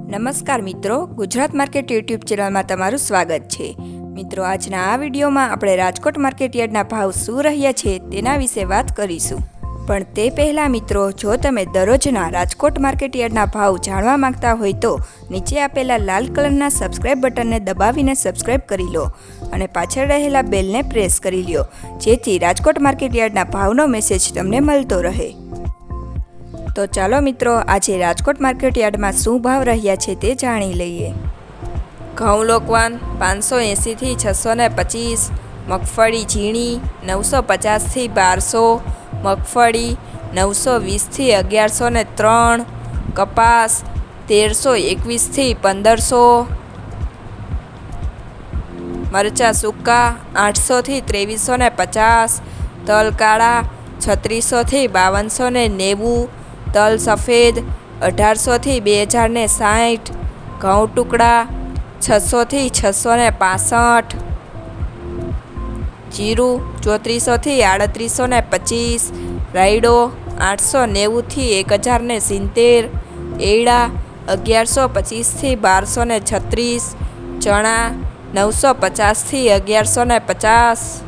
નમસ્કાર મિત્રો, Gujarat market YouTube ચેનલમાં તમારું સ્વાગત છે। મિત્રો, આજના આ વિડીયોમાં આપણે રાજકોટ માર્કેટ યાર્ડના ભાવ શું રહ્યા છે તેના વિશે વાત કરીશું। પણ તે પહેલાં મિત્રો, જો તમે દરરોજના રાજકોટ માર્કેટ યાર્ડના ભાવ જાણવા માંગતા હોય તો નીચે આપેલા લાલ કલરના સબસ્ક્રાઇબ બટનને દબાવીને સબસ્ક્રાઇબ કરી લો અને પાછળ રહેલા બેલને પ્રેસ કરી લો, જેથી રાજકોટ માર્કેટ યાર્ડના ભાવનો મેસેજ તમને મળતો રહે। તો ચાલો મિત્રો, આજે રાજકોટ માર્કેટ યાર્ડમાં શું ભાવ રહ્યા છે તે જાણી લઈએ। ઘઉં લોકવાન 580 થી 625, મગફળી ઝીણી 950 થી 1200, મગફળી 920 થી 1103, કપાસ 1321 થી 1500, મરચા સૂકા 800 થી 2350, તલ કાળા 3600 થી 5290, તલ સફેદ 1800 થી 2060, ઘઉં ટુકડા 600 થી 665, જીરું 3400 થી 3825, રાયડો 890 થી 1070, એડા 1125 થી 1236, ચણા 950 થી 1150,